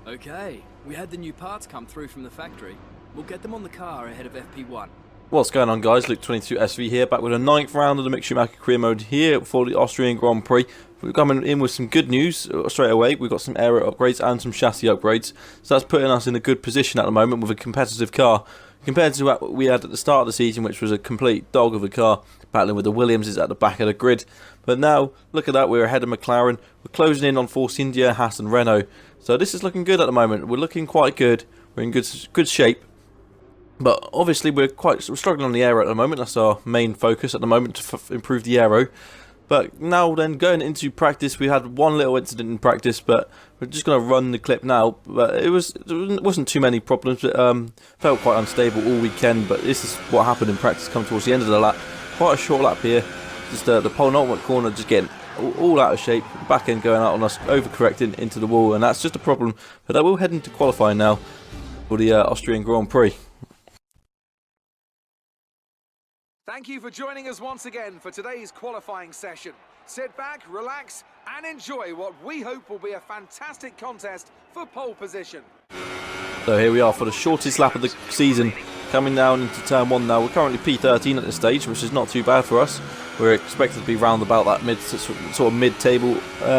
Okay, we had the new parts come through from the factory. We'll get them on the car ahead of FP1. What's going on, guys? Luke22SV here, back with a 9th round of the Mick Schumacher career mode here for the Austrian Grand Prix. We're coming in with some good news straight away. We've got some aero upgrades and some chassis upgrades, so that's putting us in a good position at the moment with a competitive car. Compared to what we had at the start of the season, which was a complete dog of a car, battling with the Williamses at the back of the grid. But now, look at that, we're ahead of McLaren. We're closing in on Force India, Haas and Renault. So this is looking good at the moment. We're looking quite good. We're in good shape. But obviously we're struggling on the aero at the moment. That's our main focus at the moment, to improve the aero. But now then, going into practice, we had one little incident in practice, but we're just going to run the clip now. But it wasn't too many problems. It felt quite unstable all weekend, but this is what happened in practice come towards the end of the lap. Quite a short lap here. Just the penultimate corner just getting all out of shape, back end going out on us, overcorrecting into the wall, and that's just a problem. But I will head into qualifying now for the Austrian Grand Prix. Thank you for joining us once again for today's qualifying session. Sit back, relax, and enjoy what we hope will be a fantastic contest for pole position. So here we are for the shortest lap of the season, coming down into turn 1 now. We're currently P13 at this stage, which is not too bad for us. We're expected to be round about that mid-table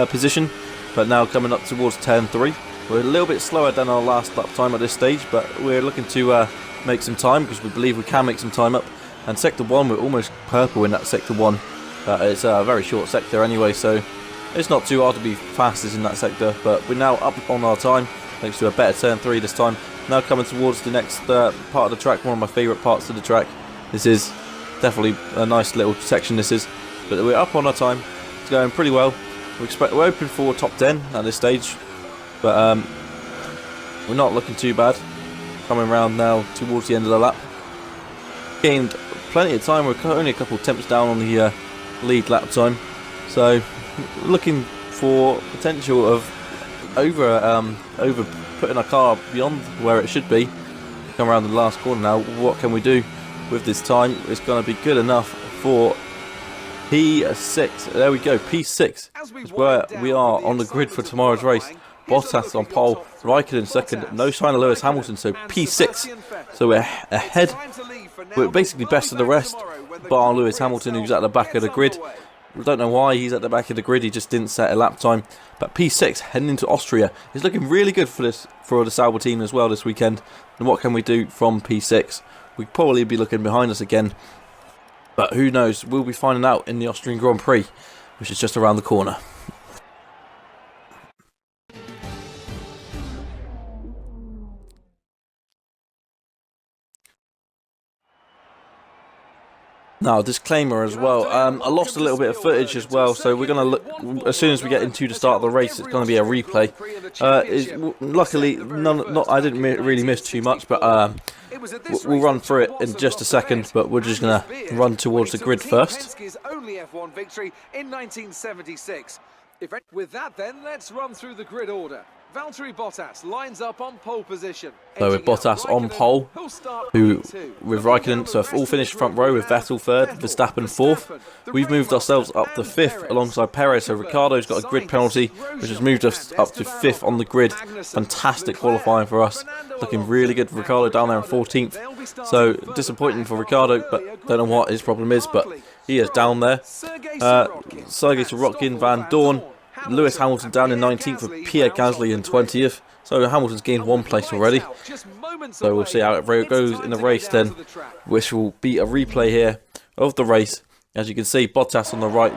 position, but now coming up towards turn 3. We're a little bit slower than our last lap time at this stage, but we're looking to make some time because we believe we can make some time up. And sector 1, we're almost purple in that sector 1. It's a very short sector anyway, so it's not too hard to be fastest in that sector. But we're now up on our time, thanks to a better turn 3 this time. Now coming towards the next part of the track, one of my favourite parts of the track. This is definitely a nice little section, this is. But we're up on our time, it's going pretty well. We're open for top 10 at this stage, but we're not looking too bad. Coming round now towards the end of the lap. Gained plenty of time. We're only a couple of tenths down on the lead lap time, so looking for potential of over putting our car beyond where it should be. Come around the last corner now. What can we do with this time? It's going to be good enough for P6. There we go, P6 is where we are on the grid for tomorrow's race. Bottas on pole, Raikkonen second, no sign of Lewis Hamilton, so P6. So we're ahead. We're basically best of the rest, bar Lewis Hamilton, who's at the back of the grid. We don't know why he's at the back of the grid, he just didn't set a lap time. But P6 heading into Austria is looking really good for the Sauber team as well this weekend. And what can we do from P6? We'd probably be looking behind us again, but who knows, we'll be finding out in the Austrian Grand Prix, which is just around the corner. Now, disclaimer as well, I lost a little bit of footage as well, so we're going to look, as soon as we get into the start of the race, it's going to be a replay. Luckily, I didn't really miss too much, but we'll run through it in just a second, but we're just going to run towards the grid first. Only F1 victory in 1976. With that then, let's run through the grid order. Valtteri Bottas lines up on pole position. So with Bottas on pole, who with Raikkonen, so all finished front row with Vettel third, Verstappen fourth. We've moved ourselves up to fifth alongside Perez, so Ricciardo's got a grid penalty, which has moved us up to fifth on the grid. Fantastic qualifying for us, looking really good for Ricciardo down there in 14th. So disappointing for Ricciardo, but don't know what his problem is, but he is down there. Sergei Sorokin, Van Dorn, Lewis Hamilton down in 19th with Pierre Gasly in 20th. So Hamilton's gained one place already. So we'll see how it goes in the race then, which will be a replay here of the race. As you can see, Bottas on the right,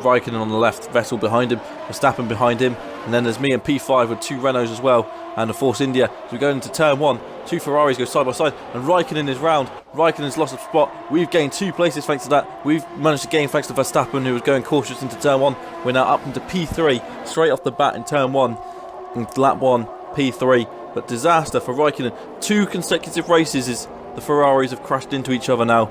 Raikkonen on the left, Vettel behind him, Verstappen behind him. And then there's me and P5 with two Renaults as well, and the Force India. So we go into turn 1, two Ferraris go side by side, and Raikkonen is round. Raikkonen's lost a spot. We've gained 2 places thanks to that. We've managed to gain thanks to Verstappen, who was going cautious into turn 1. We're now up into P3, straight off the bat in turn 1. In lap 1, P3. But disaster for Raikkonen. 2 consecutive races is the Ferraris have crashed into each other now.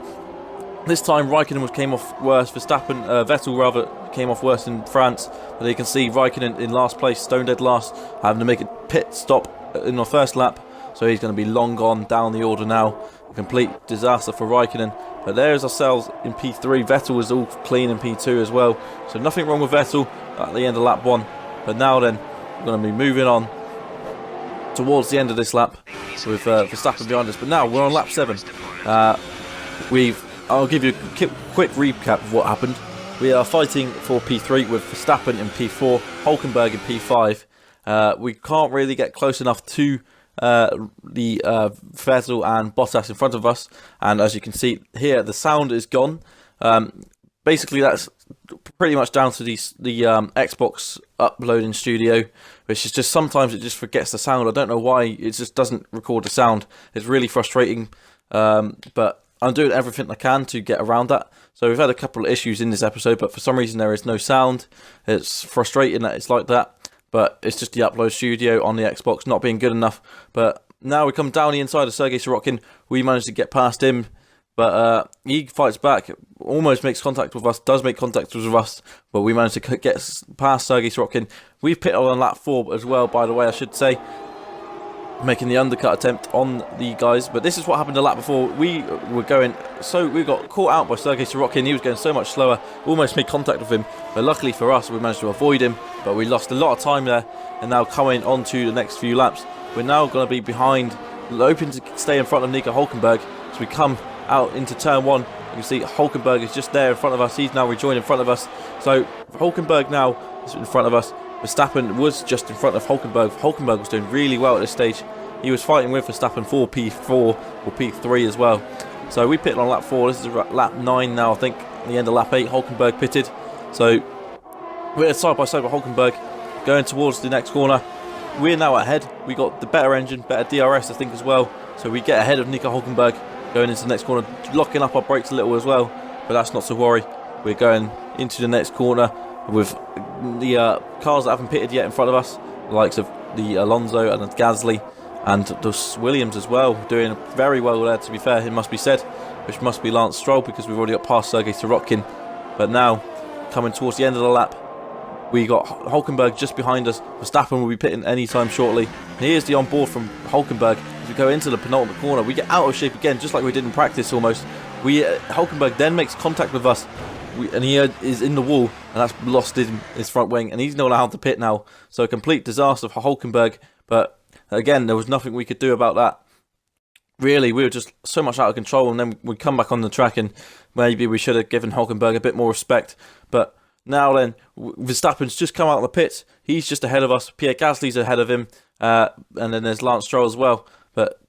This time Raikkonen came off worse. Vettel rather came off worse in France. But you can see Raikkonen in last place, stone dead last, having to make a pit stop in the first lap. So he's going to be long gone down the order now. A complete disaster for Raikkonen. But there's ourselves in P3. Vettel was all clean in P2 as well. So nothing wrong with Vettel at the end of lap 1. But now then, we're going to be moving on towards the end of this lap with Verstappen behind us. But now we're on lap 7. I'll give you a quick recap of what happened. We are fighting for P3 with Verstappen in P4, Hulkenberg in P5. We can't really get close enough to the Vettel and Bottas in front of us, and as you can see here, the sound is gone. Basically, that's pretty much down to the Xbox uploading studio, which is just sometimes it just forgets the sound. I don't know why it just doesn't record the sound. It's really frustrating, but I'm doing everything I can to get around that. So we've had a couple of issues in this episode, but for some reason there is no sound. It's frustrating that it's like that. But it's just the upload studio on the Xbox not being good enough. But now we come down the inside of Sergei Sorokin. We managed to get past him. But he fights back, almost makes contact with us, does make contact with us. But we managed to get past Sergei Sorokin. We've pitted on lap 4 as well, by the way, I should say. Making the undercut attempt on the guys. But this is what happened the lap before. We were going, so we got caught out by Sergei Sorokin. He was going so much slower, almost made contact with him. But luckily for us, we managed to avoid him. But we lost a lot of time there. And now coming on to the next few laps, we're now going to be behind, hoping to stay in front of Nico Hulkenberg. So we come out into turn 1. You can see Hulkenberg is just there in front of us. He's now rejoined in front of us. So Hulkenberg now is in front of us. Verstappen was just in front of Hulkenberg. Hulkenberg was doing really well at this stage. He was fighting with Verstappen for P4 or P3 as well. So we pitted on lap 4. This is lap 9 now, I think. At the end of lap 8, Hulkenberg pitted. So we're side by side with Hulkenberg going towards the next corner. We're now ahead. We got the better engine, better DRS, I think, as well. So we get ahead of Nico Hulkenberg going into the next corner, locking up our brakes a little as well. But that's not to worry. We're going into the next corner with the cars that haven't pitted yet in front of us, the likes of the Alonso and the Gasly and the Williams as well, doing very well there, to be fair, it must be said, which must be Lance Stroll, because we've already got past Sergei Sorokin. But now, coming towards the end of the lap, we got Hulkenberg just behind us. Verstappen will be pitting anytime shortly. And here's the onboard from Hulkenberg. As we go into the penultimate corner, we get out of shape again, just like we did in practice almost. Hulkenberg then makes contact with us, and he is in the wall, and that's lost his front wing, and he's not allowed to pit now. So a complete disaster for Hulkenberg, but again, there was nothing we could do about that. Really, we were just so much out of control, and then we come back on the track, and maybe we should have given Hulkenberg a bit more respect. But now then, Verstappen's just come out of the pits. He's just ahead of us. Pierre Gasly's ahead of him, and then there's Lance Stroll as well. But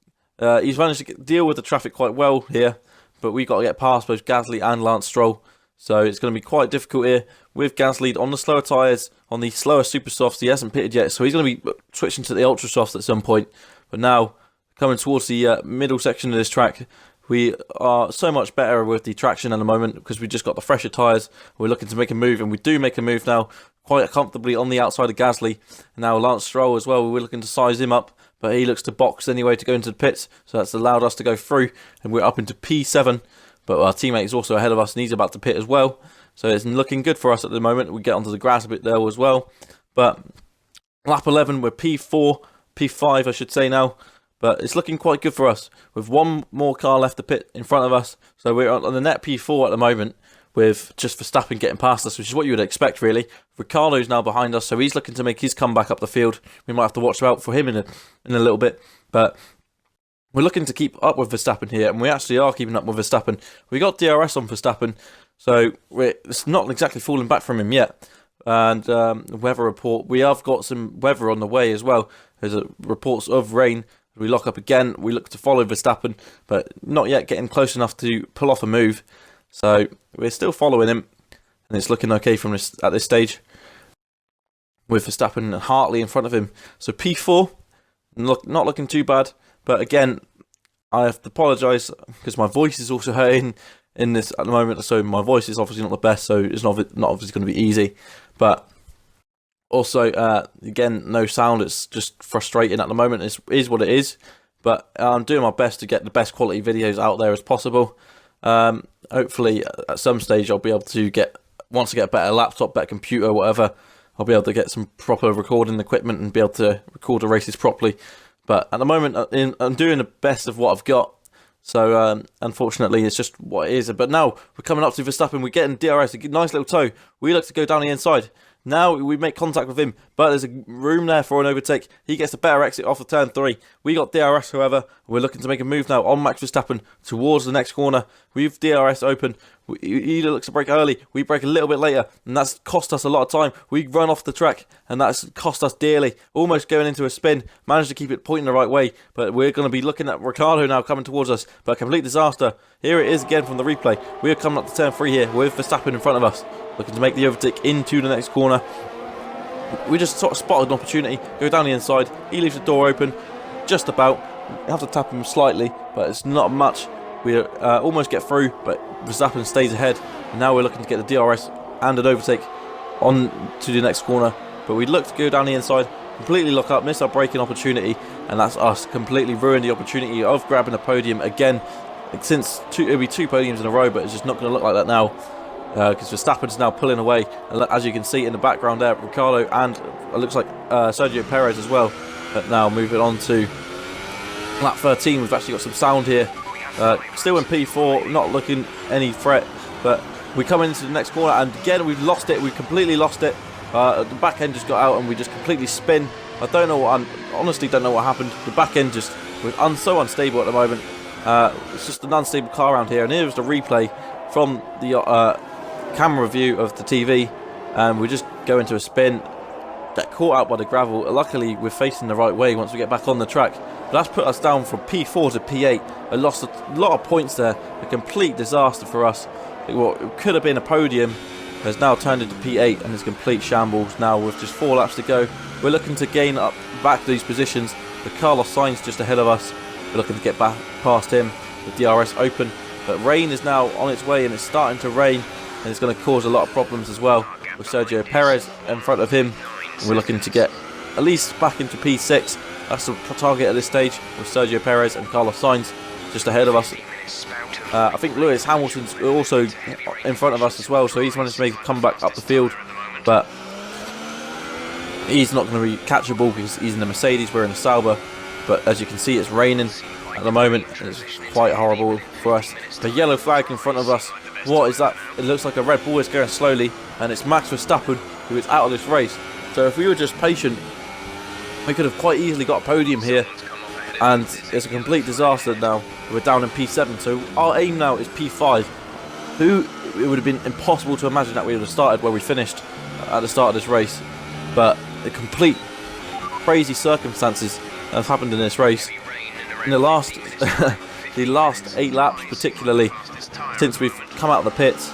he's managed to deal with the traffic quite well here, but we've got to get past both Gasly and Lance Stroll. So it's going to be quite difficult here with Gasly on the slower tyres, on the slower super softs. He hasn't pitted yet, so he's going to be switching to the ultra softs at some point. But now, coming towards the middle section of this track, we are so much better with the traction at the moment because we just got the fresher tyres. We're looking to make a move, and we do make a move now quite comfortably on the outside of Gasly. And now Lance Stroll as well, we're looking to size him up, but he looks to box anyway to go into the pits, so that's allowed us to go through, and we're up into P7. But our teammate is also ahead of us, and he's about to pit as well. So it's looking good for us at the moment. We get onto the grass a bit there as well. But lap 11, we're P4, P5 I should say now. But it's looking quite good for us, with one more car left to pit in front of us. So we're on the net P4 at the moment, with just Verstappen getting past us, which is what you would expect really. Ricciardo's now behind us, so he's looking to make his comeback up the field. We might have to watch out for him in a little bit. But we're looking to keep up with Verstappen here, and we actually are keeping up with Verstappen. We got DRS on Verstappen, so it's not exactly falling back from him yet. And weather report, we have got some weather on the way as well. There's reports of rain. We lock up again, we look to follow Verstappen, but not yet getting close enough to pull off a move. So we're still following him, and it's looking okay from at this stage, with Verstappen and Hartley in front of him. So P4, not looking too bad. But again, I have to apologise because my voice is also hurting in this at the moment. So my voice is obviously not the best, so it's not obviously going to be easy. But also, again, no sound. It's just frustrating at the moment. It is what it is. But I'm doing my best to get the best quality videos out there as possible. Hopefully, at some stage, I'll be able to once I get a better laptop, better computer, whatever, I'll be able to get some proper recording equipment and be able to record the races properly. But at the moment, I'm doing the best of what I've got. So, unfortunately, it's just what it is. But now, we're coming up to Verstappen. We're getting DRS, a nice little toe. We look to go down the inside. Now we make contact with him, but there's a room there for an overtake. He gets a better exit off of turn 3. We got DRS, however. We're looking to make a move now on Max Verstappen towards the next corner. We've DRS open. He looks to brake early. We brake a little bit later, and that's cost us a lot of time. We run off the track, and that's cost us dearly. Almost going into a spin. Managed to keep it pointing the right way, but we're going to be looking at Ricciardo now coming towards us. But a complete disaster. Here it is again from the replay. We are coming up to turn 3 here with Verstappen in front of us, looking to make the overtake into the next corner. We just sort of spotted an opportunity, go down the inside. He leaves the door open, just about. You have to tap him slightly, but it's not much. We almost get through, but Verstappen stays ahead. And now we're looking to get the DRS and an overtake on to the next corner. But we look to go down the inside, completely lock up, miss our braking opportunity, and that's us. Completely ruined the opportunity of grabbing a podium again. Since it'll be 2 podiums in a row, but it's just not going to look like that now. Because Verstappen's now pulling away, and as you can see in the background there, Ricciardo and it looks like Sergio Perez as well. But now moving on to lap 13, we've actually got some sound here. Still in P4, not looking any threat, but we come into the next corner, and again we've lost it. We completely lost it. The back end just got out, and we just completely spin. I honestly don't know what happened. The back end just was so unstable at the moment. It's just an unstable car around here, and here's the replay from the camera view of the TV, and we just go into a spin, get caught out by the gravel. Luckily we're facing the right way once we get back on the track, but that's put us down from P4 to P8. I lost a lot of points there, a complete disaster for us. What could have been a podium has now turned into P8, and it's complete shambles now with just 4 laps to go. We're looking to gain up back these positions. The Carlos Sainz just ahead of us, we're looking to get back past him. The DRS open, but rain is now on its way, and it's starting to rain, and it's going to cause a lot of problems as well with Sergio Perez in front of him. We're looking to get at least back into P6. That's the target at this stage, with Sergio Perez and Carlos Sainz just ahead of us. I think Lewis Hamilton's also in front of us as well, so he's managed to make a comeback up the field, but he's not going to be catchable because he's in the Mercedes, we're in the Sauber. But as you can see, it's raining at the moment, and it's quite horrible for us. The yellow flag in front of us, what is that? It looks like a Red Bull is going slowly, and it's Max Verstappen who is out of this race. So if we were just patient, we could have quite easily got a podium here, and it's a complete disaster now. We're down in P7, so our aim now is P5. It would have been impossible to imagine that we would have started where we finished at the start of this race, but the complete crazy circumstances that have happened in this race in the last the last 8 laps, particularly since we've come out of the pits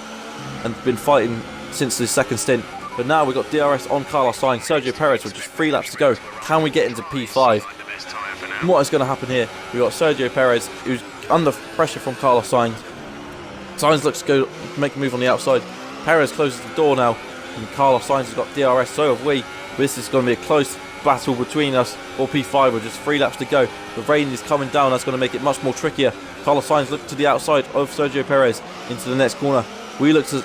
and been fighting since the second stint. But now we've got DRS on Carlos Sainz, Sergio Perez with just 3 laps to go. Can we get into P5? And what is going to happen here? We've got Sergio Perez, who's under pressure from Carlos Sainz. Sainz looks to go make a move on the outside. Perez closes the door now, and Carlos Sainz has got DRS, so have we. This is going to be a close battle between us, or P5 with just 3 laps to go. The rain is coming down, that's going to make it much more trickier. Carlos Sainz look to the outside of Sergio Perez into the next corner. We look to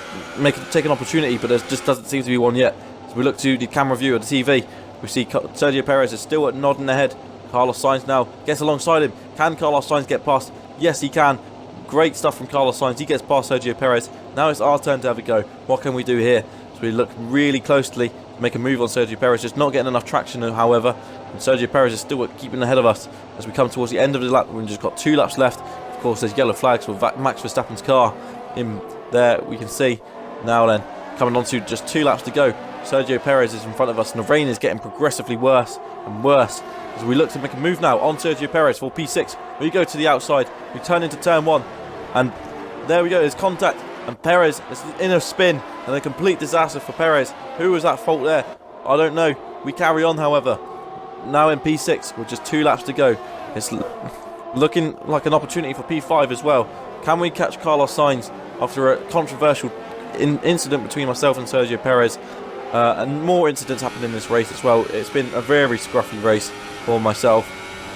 take an opportunity, but there just doesn't seem to be one yet. So we look to the camera view of the TV. We see Sergio Perez is still nodding ahead. Carlos Sainz now gets alongside him. Can Carlos Sainz get past? Yes, he can. Great stuff from Carlos Sainz. He gets past Sergio Perez. Now it's our turn to have a go. What can we do here? So we look really closely to make a move on Sergio Perez. Just not getting enough traction, however. And Sergio Perez is still keeping ahead of us as we come towards the end of the lap. We've just got 2 laps left. Of course, there's yellow flags for Max Verstappen's car. In there, we can see now then, coming on to just 2 laps to go. Sergio Perez is in front of us, and the rain is getting progressively worse and worse as we look to make a move now on Sergio Perez for P6. We go to the outside, we turn into turn 1, and there we go, there's contact, and Perez is in a spin, and a complete disaster for Perez. Who was at fault there? I don't know. We carry on, however. Now in P6 with just 2 laps to go. It's looking like an opportunity for P5 as well. Can we catch Carlos Sainz after a controversial incident between myself and Sergio Perez? And more incidents happened in this race as well. It's been a very scruffy race for myself.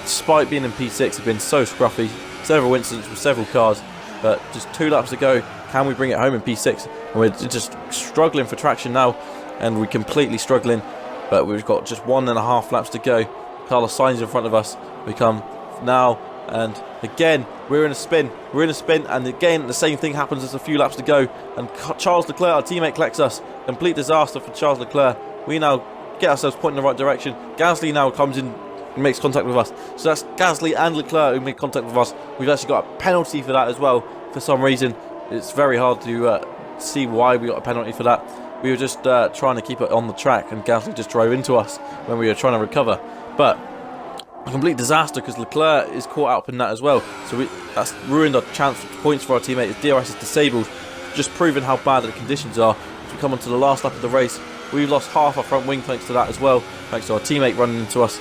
Despite being in P6, it's been so scruffy. Several incidents with several cars, but just 2 laps to go. Can we bring it home in P6? And we're just struggling for traction now, and we're completely struggling. But we've got just 1.5 laps to go. Carlos Sainz in front of us. We come now And again, we're in a spin, and again the same thing happens as a few laps to go, and Charles Leclerc, our teammate, collects us. Complete disaster for Charles Leclerc. We now get ourselves pointing in the right direction. Gasly now comes in and makes contact with us. So that's Gasly and Leclerc who make contact with us. We've actually got a penalty for that as well, for some reason. It's very hard to see why we got a penalty for that. We were just trying to keep it on the track, and Gasly just drove into us when we were trying to recover. But a complete disaster, because Leclerc is caught up in that as well. So that's ruined our chance for points for our teammate. His DRS is disabled, just proving how bad the conditions are. As we come onto the last lap of the race, we've lost half our front wing thanks to that as well, thanks to our teammate running into us.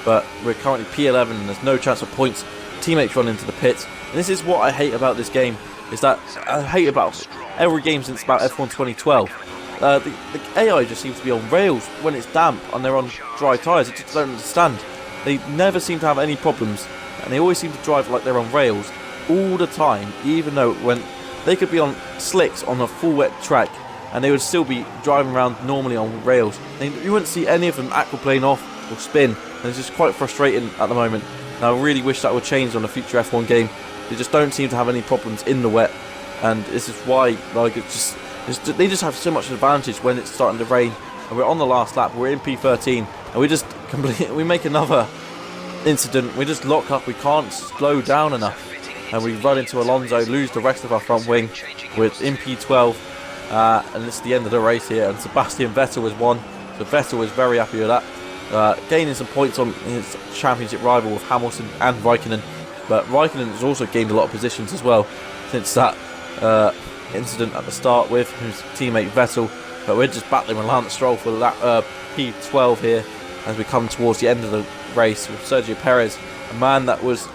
But we're currently P11 and there's no chance of points. Teammates run into the pits. And this is what I hate about this game, is that I hate about every game since about F1 2012. The AI just seems to be on rails when it's damp and they're on dry tyres. I just don't understand. They never seem to have any problems, and they always seem to drive like they're on rails all the time, even though when they could be on slicks on a full wet track and they would still be driving around normally on rails. You wouldn't see any of them aquaplane off or spin, and it's just quite frustrating at the moment. And I really wish that would change on a future F1 game. They just don't seem to have any problems in the wet, and this is why like they just have so much advantage when it's starting to rain. And we're on the last lap, we're in P13, and we make another incident. We just lock up, we can't slow down enough, and we run into Alonso, lose the rest of our front wing. We're in P12, and it's the end of the race here, and Sebastian Vettel has won. So Vettel was very happy with that, gaining some points on his championship rival with Hamilton and Raikkonen. But Raikkonen has also gained a lot of positions as well since that incident at the start with his teammate Vettel. But we're just battling with Lance Stroll for that P12 here as we come towards the end of the race with Sergio Perez, a man that was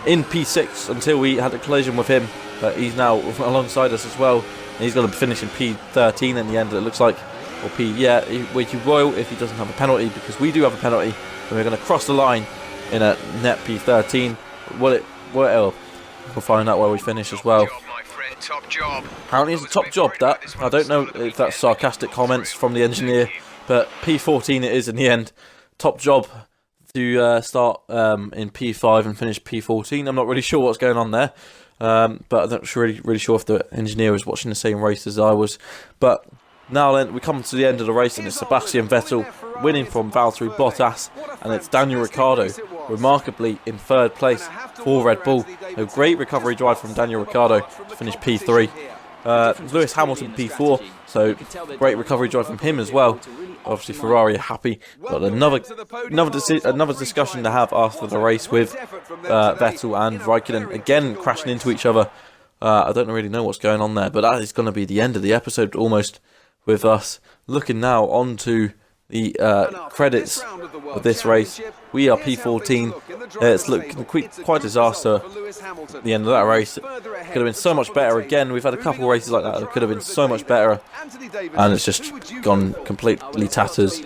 in P6 until we had a collision with him, but he's now alongside us as well, and he's going to finish in P13 in the end, it looks like, or he will if he doesn't have a penalty, because we do have a penalty, and we're going to cross the line in a net P13. We'll find out where we finish as well. Top job. Apparently it's a top job, that. I don't know if that's sarcastic comments from the engineer, but P14 it is in the end. Top job to start in P5 and finish P14. I'm not really sure what's going on there, but I'm not really sure if the engineer was watching the same race as I was. But now then, we come to the end of the race, and it's Sebastian Vettel winning from Valtteri Bottas, and it's Daniel Ricciardo remarkably in third place for Red Bull. A great recovery drive from Daniel Ricciardo to finish P3. Lewis Hamilton P4, so great recovery drive from him as well. Obviously Ferrari are happy, but another discussion to have after the race with Vettel and Raikkonen again crashing into each other. I don't really know what's going on there, but that is going to be the end of the episode almost, with us looking now onto the credits of this race. We are P14. It's looking quite disaster at the end of that race. It could have been so much better. Again, we've had a couple of races like that. It could have been so much better, and it's just gone completely tatters.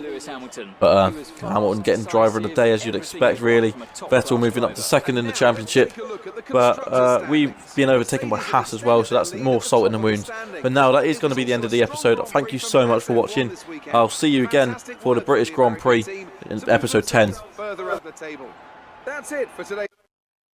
But Hamilton getting driver of the day, as you'd expect, really. Vettel moving up to second in the championship, but we've been overtaken by Haas as well, so that's more salt in the wound. But now that is going to be the end of the episode. Thank you so much for watching. I'll see you again for the British Grand Prix in episode 10. That's it for today.